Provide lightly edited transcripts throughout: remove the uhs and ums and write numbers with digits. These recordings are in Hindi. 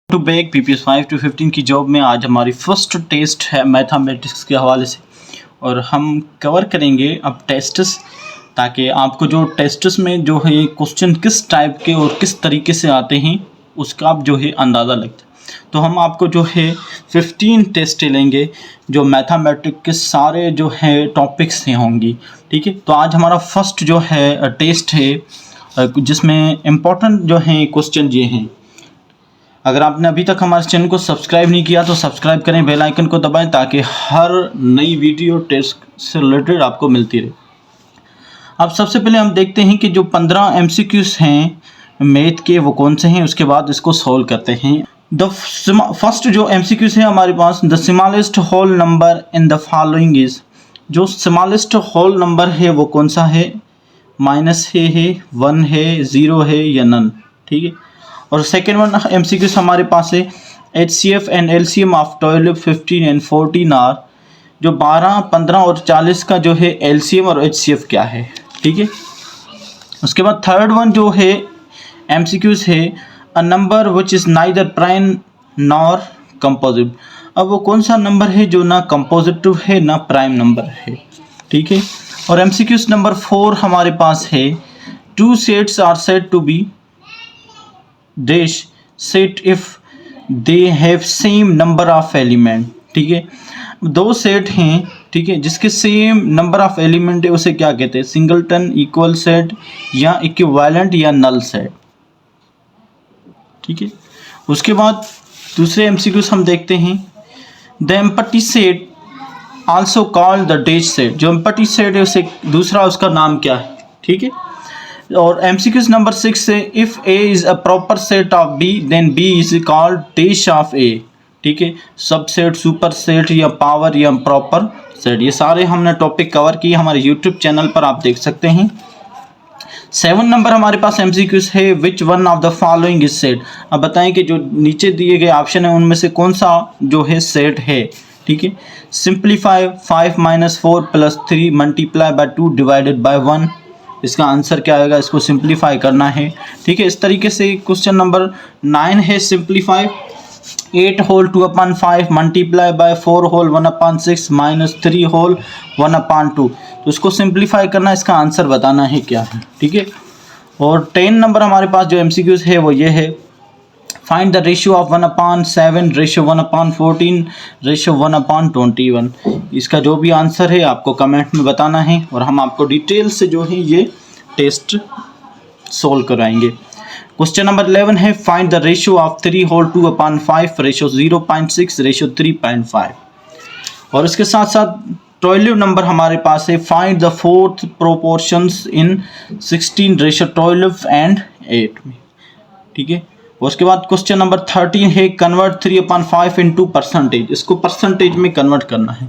टू बैक पीपीएस 5 to 15 की जॉब में आज हमारी फर्स्ट टेस्ट है मैथमेटिक्स के हवाले से और हम कवर करेंगे अब टेस्ट्स ताकि आपको जो टेस्ट्स में जो है क्वेश्चन किस टाइप के और किस तरीके से आते हैं उसका आप जो है अंदाज़ा लगता है। तो हम आपको जो है 15 टेस्ट लेंगे जो मैथमेटिक्स के सारे जो है टॉपिक्स से होंगी। ठीक है, तो आज हमारा फर्स्ट जो है टेस्ट है जिसमें इम्पोर्टेंट जो है क्वेश्चन ये हैं। अगर आपने अभी तक हमारे चैनल को सब्सक्राइब नहीं किया तो सब्सक्राइब करें, बेल आइकन को दबाएं ताकि हर नई वीडियो टेस्ट से रिलेटेड आपको मिलती रहे। अब सबसे पहले हम देखते हैं कि जो 15 एमसीक्यूज हैं मैथ के वो कौन से हैं, उसके बाद इसको सॉल्व करते हैं। द फर्स्ट जो एमसीक्यूज है हमारे पास, the smallest whole number in the following is, जो स्मॉलेस्ट होल नंबर है वो कौन सा है, माइनस है 1 है 0 है या नन। ठीक है, और सेकेंड वन एमसीक्यूज हमारे पास है HCF and LCM of 12, 15 and 14 are, जो 12, 15 और 40 का जो है एलसीएम और एचसीएफ क्या है। ठीक है, उसके बाद थर्ड वन जो है एमसीक्यूज है a number which is neither prime nor composite. अब वो कौन सा नंबर है जो ना कंपोजिटिव है ना प्राइम नंबर है। ठीक है, और एमसीक्यूज नंबर 4 हमारे पास है two sets are said to be dash set if they have same number of element. ठीक है, दो सेट हैं, ठीक है, जिसके सेम नंबर ऑफ एलिमेंट है उसे क्या कहते हैं, सिंगलटन, इक्वल सेट या इक्विवेलेंट या नल सेट। ठीक है, उसके बाद दूसरे एमसीक्यूज हम देखते हैं the empty set also called the dash set. जो एम्पटी सेट है उसे दूसरा उसका नाम क्या है। ठीक है, और एमसीक्यूज नंबर 6 से if A is a proper set of B then B is called dash of A. ठीक है, सबसेट, सुपर सेट या पावर या प्रॉपर सेट, ये सारे हमने टॉपिक कवर किए हमारे यूट्यूब चैनल पर, आप देख सकते हैं। 7 नंबर हमारे पास एमसीक्यूज है which one of the following is set. अब बताएं कि जो नीचे दिए गए ऑप्शन है उनमें से कौन सा जो है सेट है। ठीक है, simplify 5 - 4 + 3 multiply by 2 divided by 1, इसका आंसर क्या आएगा, इसको सिंप्लीफाई करना है। ठीक है, इस तरीके से क्वेश्चन नंबर 9 है simplify 8 whole 2/5 multiply by 4 whole 1/6 minus 3 whole 1/2, तो इसको सिंप्लीफाई करना, इसका आंसर बताना है क्या है। ठीक है, और 10 नंबर हमारे पास जो एमसीक्यूज है वो ये है find the ratio of 1/7, ratio 1/14, ratio 1/21। इसका जो भी आंसर है आपको कमेंट में बताना है और हम आपको डिटेल से जो है ये टेस्ट सोल्व कराएंगे। क्वेश्चन नंबर 11 है find the ratio of 3 whole 2/5, ratio 0.6, ratio 3.5। और इसके साथ साथ 12 नंबर हमारे पास है find the fourth proportions in 16, ratio 12 and 8 में। ठीक है, उसके बाद क्वेश्चन नंबर 13 है कन्वर्ट 3/5 इनटू परसेंटेज, इसको परसेंटेज में कन्वर्ट करना है।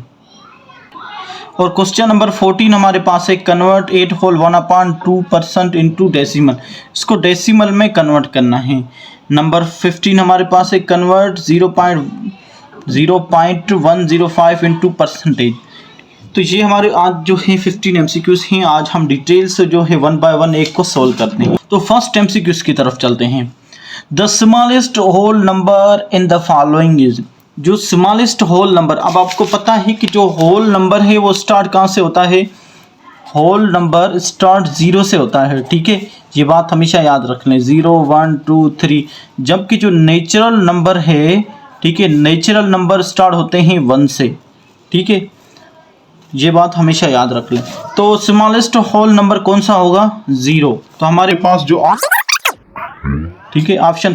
और क्वेश्चन नंबर 14 हमारे पास है कन्वर्ट 8 होल 1/2% इनटू डेसिमल, इसको डेसिमल में कन्वर्ट करना है। नंबर 15 हमारे पास है कन्वर्ट 0.105 इनटू परसेंटेज। तो ये हमारे आज जो है 15 एमसीक्यूज हैं, आज हम डिटेल से जो है 1 बाय 1 एक को सोल्व करते हैं। तो फर्स्ट एमसीक्यूज की तरफ चलते हैं। The smallest whole number in the following is, जो स्मॉलेस्ट होल नंबर, अब आपको पता है कि जो होल नंबर है वो स्टार्ट कहाँ से होता है, होल नंबर स्टार्ट 0 से होता है। ठीक है, ये बात हमेशा याद रख लें, 0 1 2 3, जबकि जो नेचुरल नंबर है, ठीक है, नेचुरल नंबर स्टार्ट होते हैं 1 से। ठीक है, ये बात हमेशा याद रख लें। तो स्मॉलेस्ट होल नंबर कौन सा होगा, 0। तो हमारे पास जो ठीक है option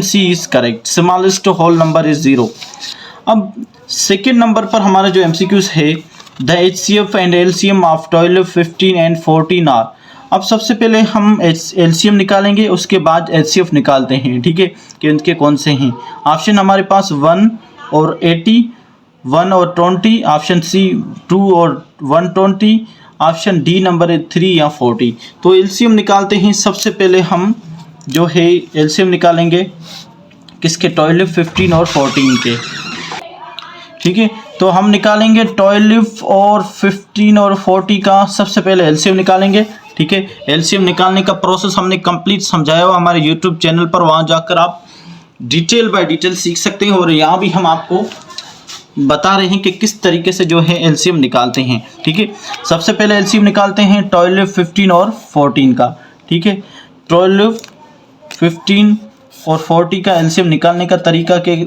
C is correct, smallest whole number is 0। अब सेकेंड नंबर पर हमारा जो एमसीक्यूज है the HCF and LCM of 12, 15 and 14 are. अब सबसे पहले हम एलसीएम निकालेंगे, उसके बाद एचसीएफ निकालते हैं। ठीक है, कि उनके कौन से हैं। ऑप्शन हमारे पास 1 और 80, 1 और 20, ऑप्शन सी 2 और 120, ऑप्शन डी नंबर 3 या 40। तो एलसीएम निकालते हैं। सबसे पहले हम जो है एलसीएम निकालेंगे किसके, 12, 15 और 14 के। ठीक है, तो हम निकालेंगे 12 और 15 और 40 का सबसे पहले एलसीएम निकालेंगे। ठीक है, एलसीएम निकालने का प्रोसेस हमने कंप्लीट समझाया हुआ हमारे यूट्यूब चैनल पर, वहाँ जाकर आप डिटेल बाय डिटेल सीख सकते हैं। और यहाँ भी हम आपको बता रहे हैं कि किस तरीके से जो है एलसीएम निकालते हैं। ठीक है, सबसे पहले एलसीएम निकालते हैं 12, 15 और 14 का। ठीक है, 12, 15 और 40 का एलसीएम निकालने का तरीका के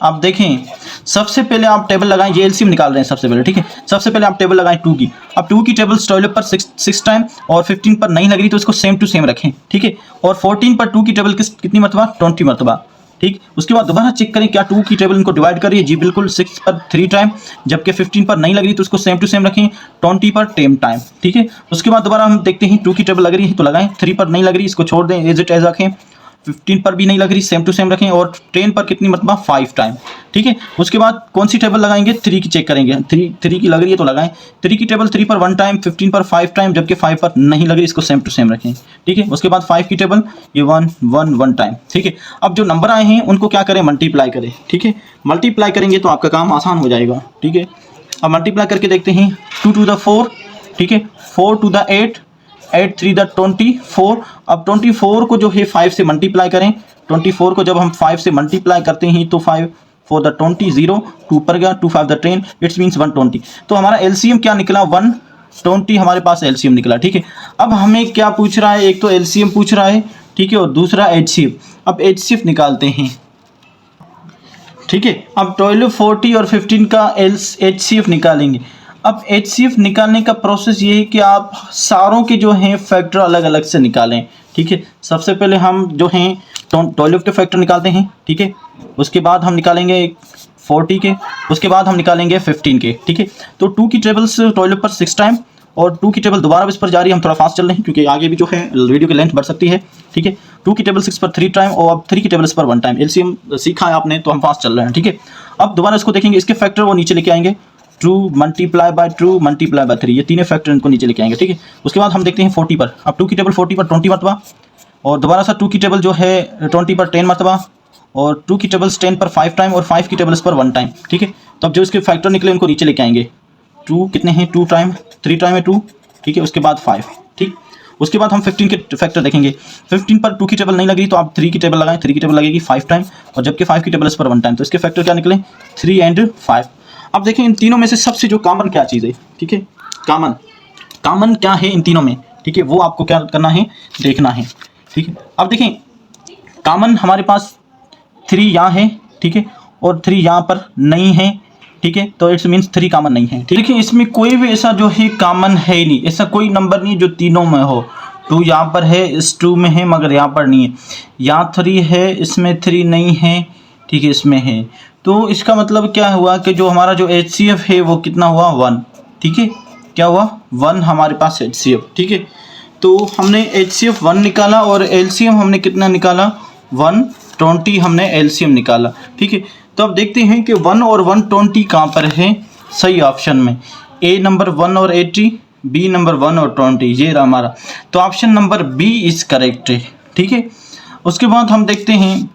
आप देखें। सबसे पहले आप टेबल लगाएं, ये एलसीएम निकाल रहे हैं सबसे पहले। ठीक है, सबसे पहले आप टेबल लगाएं 2 की। अब 2 की टेबल 12 पर 6 टाइम और 15 पर नहीं लग रही तो इसको सेम टू सेम रखें। ठीक है, और 14 पर 2 की टेबल कितनी मरतबा, 20 मरतबा। ठीक, उसके बाद दोबारा चेक करें क्या 2 की टेबल इनको डिवाइड करिए। जी बिल्कुल, 6 पर 3 टाइम, जबकि 15 पर नहीं लग रही तो उसको सेम टू सेम रखें 20 पर 10 टाइम। ठीक है, उसके बाद दोबारा हम देखते हैं 2 की टेबल लग रही है तो लगाएं, 3 पर नहीं लग रही इसको छोड़ दें, एज इट एज रखें। 15 पर भी नहीं लग रही, सेम टू सेम रखें। और 10 पर कितनी मरतबा, 5 टाइम। ठीक है, उसके बाद कौन सी टेबल लगाएंगे, 3 की चेक करेंगे। 3 की लग रही है तो लगाएं, 3 की टेबल 3 पर 1 टाइम, 15 पर 5 टाइम, जबकि 5 पर नहीं लग रही, इसको सेम टू सेम रखें। ठीक है, उसके बाद 5 की टेबल ये 1 टाइम। ठीक है, अब जो नंबर आए हैं उनको क्या करें, मल्टीप्लाई करें। ठीक है, मल्टीप्लाई करेंगे तो आपका काम आसान हो जाएगा। ठीक है, अब मल्टीप्लाई करके देखते हैं। 2 to the 4, ठीक है, 4 to the 8, 8 3 the 24। अब 24 को जो है 5 से मल्टीप्लाई करें। 24 को जब हम 5 से मल्टीप्लाई करते हैं तो 5 4 the 20, 0 2 पर गया, 2 5 the 10, इट्स मीन्स 120। तो हमारा एलसीएम क्या निकला, 120 हमारे पास एलसीएम निकला। ठीक है, अब हमें क्या पूछ रहा है, एक तो एलसीएम पूछ रहा है, ठीक है, और दूसरा एचसीएफ। अब एचसीएफ निकालते हैं। ठीक है, अब 12, 40 और 15 का एचसीएफ निकालेंगे। अब एचसीएफ निकालने का प्रोसेस ये है कि आप सारों के जो हैं फैक्टर अलग अलग से निकालें। ठीक है, सबसे पहले हम जो हैं 12 के फैक्टर निकालते हैं। ठीक है, उसके बाद हम निकालेंगे 40 के, उसके बाद हम निकालेंगे 15 के। ठीक है, तो 2 की टेबल 12 पर 6 टाइम और 2 की टेबल दोबारा इस पर जा रही है। हम थोड़ा फास्ट चल रहे हैं क्योंकि आगे भी जो है वीडियो की लेंथ बढ़ सकती है। ठीक है, 2 की टेबल 6 पर 3 टाइम और अब 3 की टेबल पर 1 टाइम। एलसीएम सीखा है आपने तो हम फास्ट चल रहे हैं। ठीक है, अब दोबारा इसको देखेंगे, इसके फैक्टर वो नीचे लेके आएंगे, ट्रू मल्टीप्लाई बाय 3, ये तीनों फैक्टर इनको नीचे लेके आएंगे। ठीक है, उसके बाद हम देखते हैं 40 पर। अब 2 की टेबल 40 पर 20 मरतबा और दोबारा सा 2 की टेबल जो है 20 पर 10 मरतबा और 2 की टेबल्स 10 पर 5 टाइम और 5 की टेबल्स पर 1 टाइम। ठीक है, तो अब जो इसके फैक्टर निकले उनको नीचे लेके आएंगे। 2 कितने हैं, 2 टाइम, 3 टाइम है 2। ठीक है, उसके बाद 5। ठीक, उसके बाद हम 15 के फैक्टर देखेंगे। 15 पर 2 की टेबल नहीं लगी तो आप 3 की टेबल लगाएं, 3 की टेबल लगेगी 5 टाइम और जबकि 5 की टेबल इस पर 1 टाइम। तो इसके फैक्टर क्या निकले, 3 and 5। अब देखें इन तीनों में से सबसे जो कॉमन क्या चीज़ है। ठीक है, कॉमन क्या है इन तीनों में। ठीक है, वो आपको क्या करना है, देखना है। ठीक है, अब देखें कॉमन हमारे पास 3 यहाँ है। ठीक है, और 3 यहाँ पर नहीं है। ठीक है, तो इट्स मीन्स 3 कॉमन नहीं है। ठीक है, इसमें कोई भी ऐसा जो है कॉमन है ही नहीं, ऐसा कोई नंबर नहीं जो तीनों में हो। 2 यहाँ पर है, इस 2 में है मगर यहाँ पर नहीं है। यहाँ 3 है, इसमें 3 नहीं है। ठीक है, इसमें है। तो इसका मतलब क्या हुआ कि जो हमारा जो एचसीएफ है वो कितना हुआ, 1। ठीक है, क्या हुआ, 1 हमारे पास एचसीएफ। ठीक है, तो हमने एचसीएफ 1 निकाला और एलसीएम हमने कितना निकाला, 120 हमने एलसीएम निकाला। ठीक है, तो अब देखते हैं कि 1 और 120 कहाँ पर है सही ऑप्शन में। ए नंबर 1 और 80, बी नंबर 1 और 20, ये रहा हमारा। तो option number B is correct है। ठीक है, उसके बाद हम देखते हैं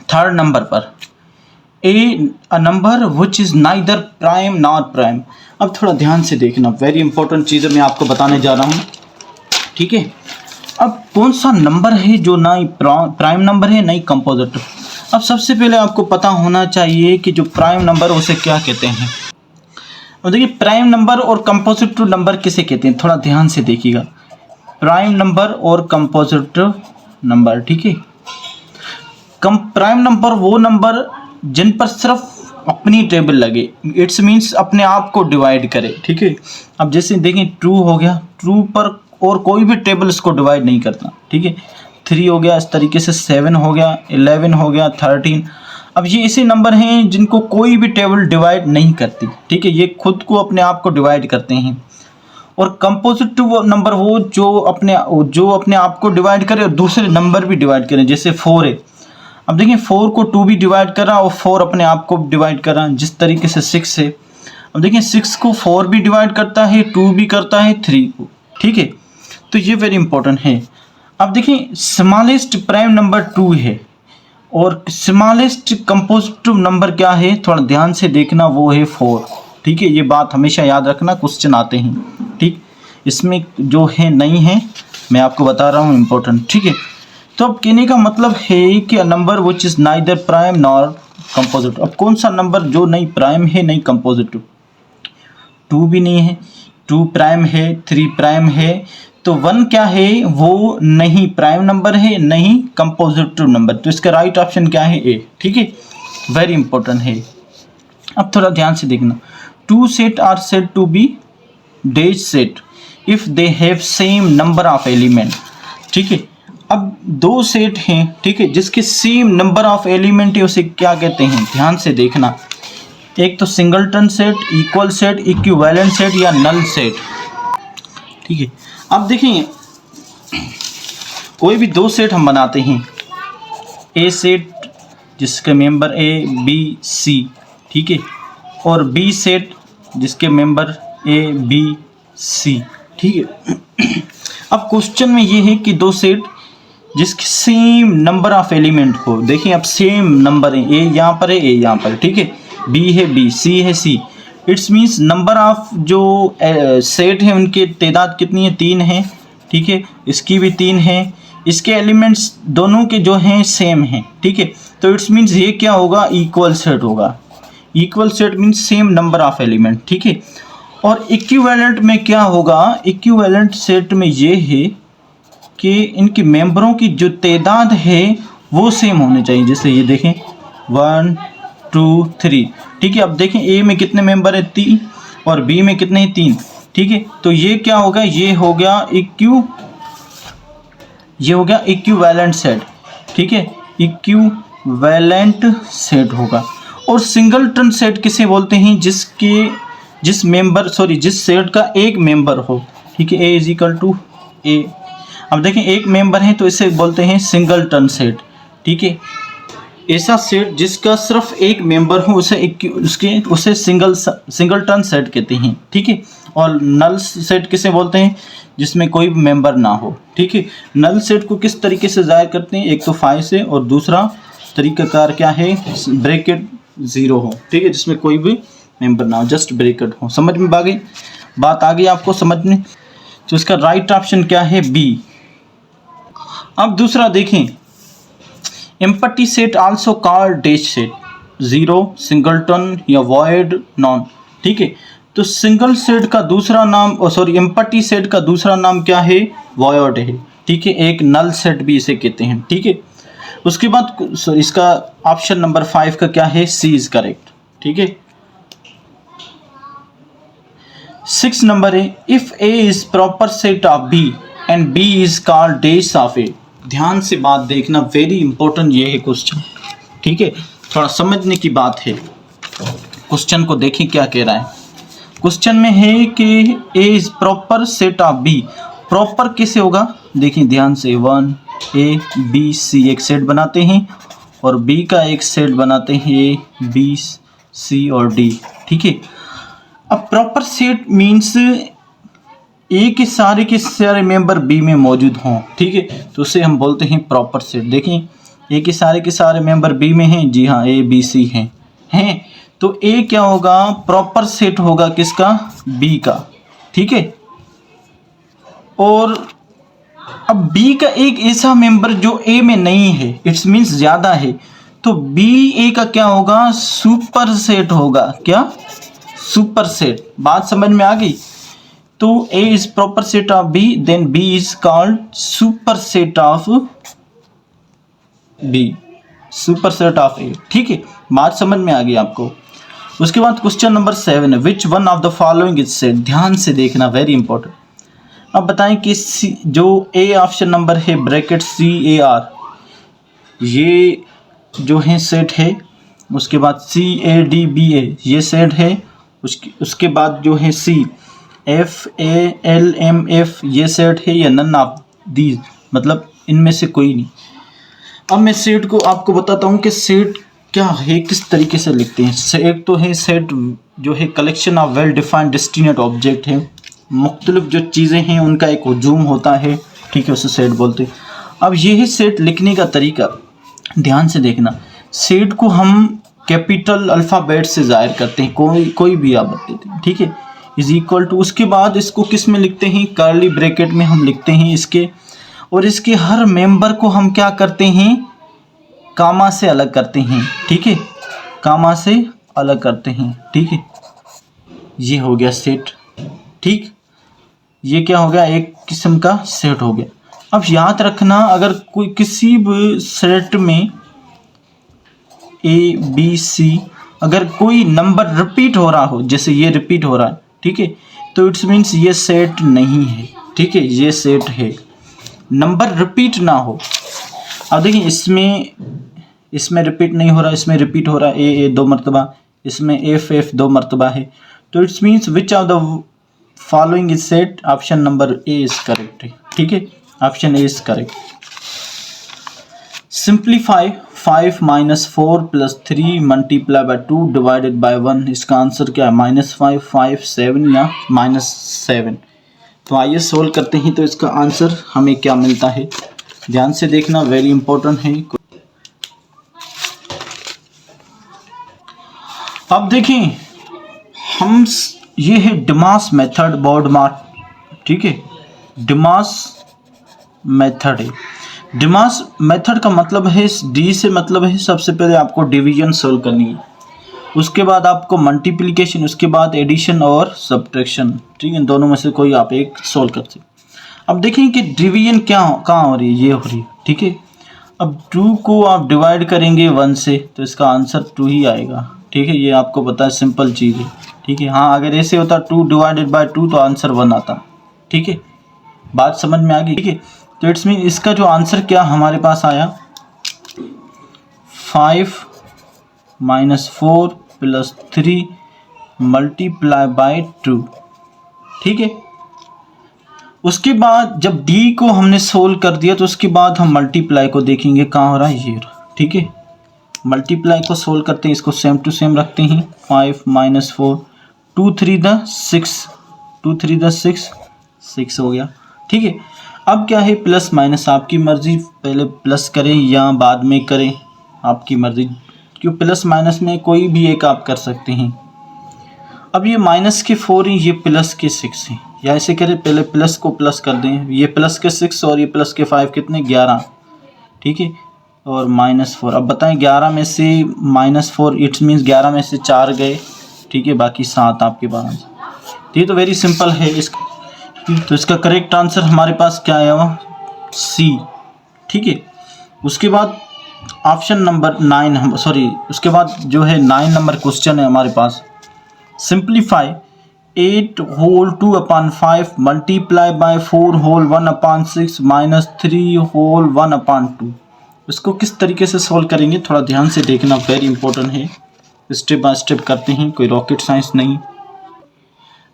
थर्ड नंबर पर, a number which is neither prime not prime. अब थोड़ा ध्यान से देखना, वेरी इंपॉर्टेंट चीज़ें मैं आपको बताने जा रहा हूँ। ठीक है, अब कौन सा नंबर है जो ना प्राइम नंबर है, नहीं कंपोजिटिव। अब सबसे पहले आपको पता होना चाहिए कि जो प्राइम नंबर उसे क्या कहते हैं। अब देखिए प्राइम नंबर और कंपोजिटिव नंबर किसे कहते हैं, थोड़ा ध्यान से देखिएगा। प्राइम नंबर और कंपोजिटिव नंबर। ठीक है, प्राइम नंबर वो नंबर जिन पर सिर्फ अपनी टेबल लगे, इट्स मीन्स अपने आप को डिवाइड करे। ठीक है, अब जैसे देखें 2 हो गया, 2 पर और कोई भी टेबल इसको डिवाइड नहीं करता। ठीक है, 3 हो गया, इस तरीके से 7 हो गया, 11 हो गया, 13। अब ये ऐसे नंबर हैं जिनको कोई भी टेबल डिवाइड नहीं करती। ठीक है, ये खुद को अपने आप को डिवाइड करते हैं। और कंपोजिटिव नंबर वो जो अपने आप को डिवाइड करे और दूसरे नंबर भी डिवाइड करें, जैसे 4 है। अब देखिए 4 को 2 भी डिवाइड कर रहा और 4 अपने आप को डिवाइड कर रहा, जिस तरीके से 6 है। अब देखिए 6 को 4 भी डिवाइड करता है, 2 भी करता है, 3 को। ठीक है, तो ये वेरी इंपॉर्टेंट है। अब देखिए स्मॉलेस्ट प्राइम नंबर 2 है और स्मॉलेस्ट कंपोजिटिव नंबर क्या है, थोड़ा ध्यान से देखना, वो है 4। ठीक है, ये बात हमेशा याद रखना, क्वेश्चन आते हैं। ठीक, इसमें जो है नहीं है, मैं आपको बता रहा हूँ, इम्पोर्टेंट। ठीक है, तो अब कहने का मतलब है कि number which is neither prime nor composite. अब कौन सा नंबर जो नहीं प्राइम है नहीं कंपोजिटिव, 2 भी नहीं है, 2 प्राइम है, 3 प्राइम है, तो 1 क्या है, वो नहीं प्राइम नंबर है नहीं कंपोजिटिव नंबर। तो इसका राइट ऑप्शन क्या है, ए। ठीक है, वेरी इंपॉर्टेंट है। अब थोड़ा ध्यान से देखना, 2 set are said to be dash set if they have same number of element. ठीक है, अब 2 सेट हैं, ठीक है, जिसके सेम नंबर ऑफ एलिमेंट है, उसे क्या कहते हैं, ध्यान से देखना। एक तो singleton set, equal set, equivalent set या नल सेट। ठीक है, अब देखिए कोई भी 2 सेट हम बनाते हैं, ए सेट जिसके मेंबर ए बी सी, ठीक है, और बी सेट जिसके मेंबर ए बी सी। ठीक है, अब क्वेश्चन में ये है कि 2 सेट जिसके सेम नंबर ऑफ एलिमेंट हो। देखिए अब सेम नंबर है, ए यहाँ पर है, ए यहाँ पर, ठीक है, बी है बी, सी है सी। इट्स मीन्स नंबर ऑफ जो सेट है उनके तादाद कितनी है, 3 है। ठीक है, इसकी भी 3 है, इसके एलिमेंट्स दोनों के जो हैं सेम हैं। ठीक है, तो इट्स मीन्स ये क्या होगा, इक्वल सेट होगा। Equal set means same number of element. ठीक है, और इक्विवेलेंट में क्या होगा, इक्विवेलेंट सेट में ये है कि इनके मेंबरों की जो तादाद है वो सेम होने चाहिए। जैसे ये देखें 1 2 3। ठीक है, अब देखें ए में कितने मेंबर है, 3, और बी में कितने हैं, 3। ठीक है, तो ये क्या होगा, ये हो गया इक्विवेलेंट सेट। ठीक है, इक्विवेलेंट सेट होगा। और सिंगलटन सेट किसे बोलते हैं, जिस सेट का एक मेंबर हो। ठीक है, ए इज इक्वल टू ए। अब देखें एक मेंबर है तो इसे बोलते हैं सिंगलटन सेट। ठीक है, ऐसा सेट जिसका सिर्फ एक मेंबर हो उसे सिंगलटन सेट कहते हैं। ठीक है, और नल सेट किसे बोलते हैं, जिसमें कोई मेंबर ना हो। ठीक है, नल सेट को किस तरीके से ज़ाहिर करते हैं, एक तो 5 से, और दूसरा तरीकाकार क्या है, ब्रैकेट 0 हो। ठीक है, जिसमें कोई भी मेंबर ना हो, जस्ट ब्रैकेट हो। समझ में बात आ गई आपको समझ में। तो इसका राइट ऑप्शन क्या है, बी। अब दूसरा देखें, empty set also called dash set, 0 singleton या वॉइड नॉन। ठीक है, तो सिंगल सेट का दूसरा नाम एम्पटी सेट का दूसरा नाम क्या है, वॉइड है। ठीक है, एक नल सेट भी इसे कहते हैं। ठीक है, उसके बाद इसका ऑप्शन नंबर 5 का क्या है, सी इज करेक्ट। ठीक है, 6 नंबर है, if A is proper set of B and B is called dash of A. ध्यान से बात देखना, वेरी इंपॉर्टेंट ये है क्वेश्चन। ठीक है, थोड़ा समझने की बात है। क्वेश्चन को देखें क्या कह रहा है। क्वेश्चन में है कि A is proper set of B. Proper कैसे होगा, देखिए ध्यान से, 1 ए बी सी एक सेट बनाते हैं, और बी का एक सेट बनाते हैं ए बी सी और डी। ठीक है, अब प्रॉपर सेट मीन्स ए के सारे मेंबर बी में मौजूद हों। ठीक है, तो उसे हम बोलते हैं प्रॉपर सेट। देखें ए के सारे मेंबर बी में हैं, जी हाँ, ए बी सी हैं, तो ए क्या होगा, प्रॉपर सेट होगा किसका, बी का। ठीक है, और अब बी का एक ऐसा मेंबर जो ए में नहीं है, इट्स मीन्स ज़्यादा है, तो बी ए का क्या होगा, सुपर सेट होगा। क्या, सुपर सेट। बात समझ में आ गई। तो A is proper set of B, then B is called superset of B, superset of A। ठीक है, बात समझ में आ गई आपको। उसके बाद क्वेश्चन नंबर 7 है, which one of the following is set. ध्यान से देखना, वेरी इंपॉर्टेंट। अब बताएं कि जो A ऑप्शन नंबर है ब्रैकेट CAR, ये जो है सेट है। उसके बाद CADBA ये सेट है। उसके बाद जो है FALMF ये सेट है, या नन ऑफ दीज, मतलब इनमें से कोई नहीं। अब मैं सेट को आपको बताता हूँ कि सेट क्या है, किस तरीके से लिखते हैं। सेट तो है, सेट जो है collection of well defined distinct object है। मुख्तलिफ जो चीज़ें हैं उनका एक हुजूम होता है। ठीक है, उसे सेट बोलते हैं। अब ये है सेट लिखने का तरीका, ध्यान से देखना। सेट को हम कैपिटल अल्फ़ाबेट से ज़ाहिर करते हैं, कोई भी आप देते हैं। ठीक है, इज इक्वल टू, उसके बाद इसको किस में लिखते हैं, कर्ली ब्रैकेट में हम लिखते हैं इसके, और इसके हर मेंबर को हम क्या करते हैं, कामा से अलग करते हैं, ठीक है, कामा से अलग करते हैं, ठीक है। ये हो गया सेट, ठीक, ये क्या हो गया, एक किस्म का सेट हो गया। अब याद रखना, अगर कोई किसी भी सेट में ए बी सी अगर कोई नंबर रिपीट हो रहा हो, जैसे ये रिपीट हो रहा है, ठीक है, तो इट्स मीन्स ये सेट नहीं है, ठीक है, ये सेट है, नंबर रिपीट ना हो। अब देखिए इसमें रिपीट नहीं हो रहा, इसमें रिपीट हो रहा है, ए 2 मरतबा, इसमें एफ 2 मरतबा है, तो it's means which of the following is set, option number A is correct है, ठीक है, option A is correct. Simplify 5 - 4 + 3 × 2 divided by 1, इसका आंसर क्या है, -5, 5, 7 या -7। तो आइए सोल्व करते हैं, तो इसका आंसर हमें क्या मिलता है, ध्यान से देखना, वेरी इंपॉर्टेंट है। अब देखें हम, ये है डिमास मेथड, बोर्ड मार्क, ठीक है, डिमास मेथड है। डिमास मेथड का मतलब है, डी से मतलब है सबसे पहले आपको डिवीजन सोल्व करनी है, उसके बाद आपको मल्टीप्लिकेशन, उसके बाद एडिशन और सब्ट्रैक्शन, ठीक है, इन दोनों में से कोई आप एक सोल्व करते। अब देखें कि डिवीजन कहाँ हो रही है, ये हो रही है, ठीक है। अब 2 को आप डिवाइड करेंगे 1 से, तो इसका आंसर 2 ही आएगा, ठीक है, ये आपको पता है, सिंपल चीज़ है, ठीक है। हाँ, अगर ऐसे होता 2 डिवाइडेड बाय 2 तो आंसर 1 आता, ठीक है, बात समझ में आ गई, ठीक है। तो इट्स मीन इसका जो आंसर क्या हमारे पास आया, 5 - 4 + 3 × 2, ठीक है। उसके बाद जब d को हमने सोल्व कर दिया, तो उसके बाद हम मल्टीप्लाई को देखेंगे कहाँ हो रहा है, ये, ठीक है। मल्टीप्लाई को सोल्व करते हैं, इसको सेम टू सेम रखते हैं, 5 - 4, 2 3 द 6, 2 3 द 6, 6 हो गया, ठीक है। अब क्या है, प्लस माइनस आपकी मर्ज़ी, पहले प्लस करें या बाद में करें, आपकी मर्ज़ी, क्यों प्लस माइनस में कोई भी एक आप कर सकते हैं। अब ये माइनस के 4 हैं, ये प्लस के 6 हैं, या ऐसे करें, पहले प्लस को प्लस कर दें, ये प्लस के 6 और ये प्लस के 5 कितने, 11, ठीक है, और -4। अब बताएं 11 में से -4, इट्स मीन्स 11 में से 4 गए, ठीक है, बाकी 7 आपके पास। ये तो वेरी सिंपल है, तो इसका करेक्ट आंसर हमारे पास क्या आया हुआ, सी, ठीक है। उसके बाद ऑप्शन नंबर 9, सॉरी, उसके बाद जो है 9 नंबर क्वेश्चन है हमारे पास, simplify 8 whole 2/5 multiply by 4 whole 1/6 -3 whole 1/2। इसको किस तरीके से सॉल्व करेंगे, थोड़ा ध्यान से देखना, वेरी इंपॉर्टेंट है, स्टेप बाय स्टेप करते हैं, कोई रॉकेट साइंस नहीं।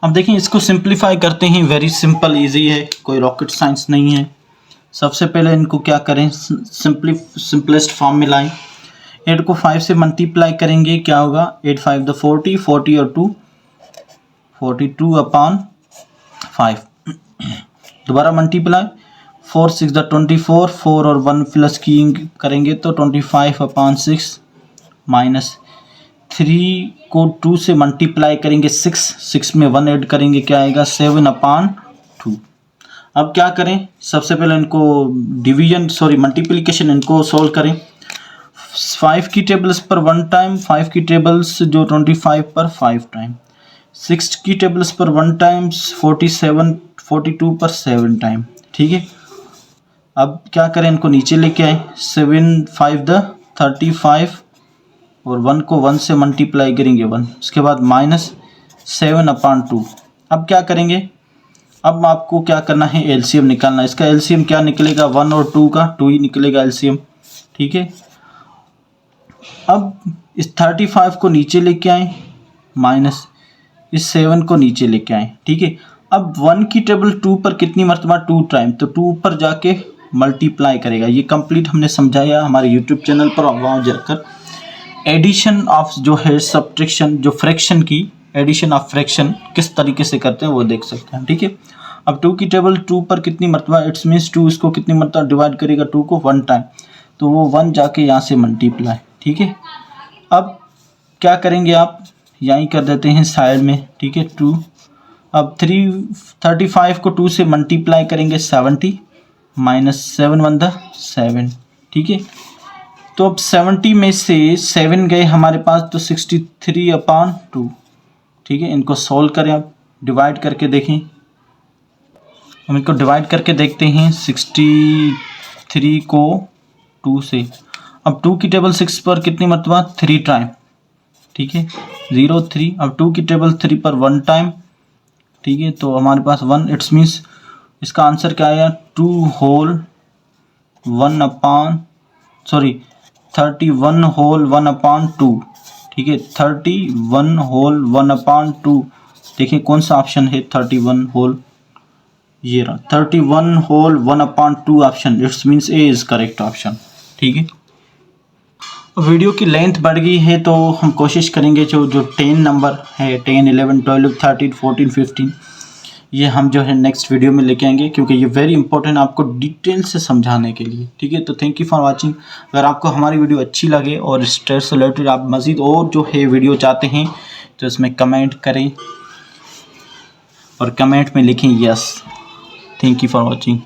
अब देखिए इसको सिंप्लीफाई करते हैं, वेरी सिंपल इजी है, कोई रॉकेट साइंस नहीं है। सबसे पहले इनको क्या करें, सिंपलेस्ट फॉर्म में लाएं, 8 को 5 से मल्टीप्लाई करेंगे, क्या होगा, 8 5 द 40, 40 और 2 42/5, दोबारा मल्टीप्लाई, 4 6 द 24, 4 और 1 प्लस की करेंगे तो 25/6 माइनस 3 को 2 से मल्टीप्लाई करेंगे, 6 में 1 ऐड करेंगे, क्या आएगा, 7/2। अब क्या करें, सबसे पहले इनको डिवीजन, सॉरी मल्टीप्लिकेशन, इनको सोल्व करें। 5 की टेबल्स पर 1 टाइम, 5 की टेबल्स जो 25 पर 5 टाइम, 6 की टेबल्स पर 1 टाइम्स, 47 42 पर 7 टाइम, ठीक है। अब क्या करें, इनको नीचे लेके आए, 7 5 द 35 और 1 को 1 से मल्टीप्लाई करेंगे 1, उसके बाद -7/2। अब क्या करेंगे, अब आपको क्या करना है, एलसीएम निकालना है। इसका एलसीएम क्या निकलेगा, 1 और 2 का 2 ही निकलेगा एलसीएम, ठीक है। अब इस 35 को नीचे लेके आए, माइनस इस 7 को नीचे लेके आए, ठीक है। अब 1 की टेबल 2 पर कितनी मरतबा, 2 टाइम, तो 2 पर जाके मल्टीप्लाई करेगा। ये कंप्लीट हमने समझाया हमारे यूट्यूब चैनल पर, वहाँ जाकर एडिशन ऑफ जो है सब्ट्रैक्शन, जो फ्रैक्शन की एडिशन ऑफ फ्रैक्शन किस तरीके से करते हैं वो देख सकते हैं, ठीक है। अब 2 की टेबल 2 पर कितनी मरतबा, इट्स मीन्स 2 इसको कितनी मरतबा डिवाइड करेगा, 2 को 1 टाइम, तो वो 1 जाके यहाँ से मल्टीप्लाई, ठीक है। अब क्या करेंगे, आप यहीं कर देते हैं साइड में, ठीक है, 2। अब 35 को 2 से मल्टीप्लाई करेंगे 70, -7 वन द 7, ठीक है। तो अब 70 में से 7 गए हमारे पास, तो 63/2, ठीक है। इनको सोल्व करें, अब डिवाइड करके देखें। हम इनको डिवाइड करके देखते हैं 63 को 2 से। अब 2 की टेबल 6 पर कितनी मरतबा? 3 टाइम, ठीक है। 0 3। अब 2 की टेबल 3 पर 1 टाइम, ठीक है। तो हमारे पास 1, इट्स मीन्स इसका आंसर क्या आया? 2 होल 31 होल 1/2, ठीक है। 31 होल 1/2, देखिए कौन सा ऑप्शन है 31 होल? ये रहा 31 whole 1/2 option, it's means A is correct option, ठीक है। वीडियो की लेंथ बढ़ गई है, तो हम कोशिश करेंगे जो 10 नंबर है, 10 11 12 13 14 15, ये हम जो है नेक्स्ट वीडियो में लेके आएंगे, क्योंकि ये वेरी इंपॉर्टेंट आपको डिटेल से समझाने के लिए, ठीक है। तो थैंक यू फॉर वाचिंग। अगर आपको हमारी वीडियो अच्छी लगे और स्ट्रेस से रिलेटेड आप मज़ीद और जो है वीडियो चाहते हैं, तो इसमें कमेंट करें और कमेंट में लिखें yes. Thank you for watching.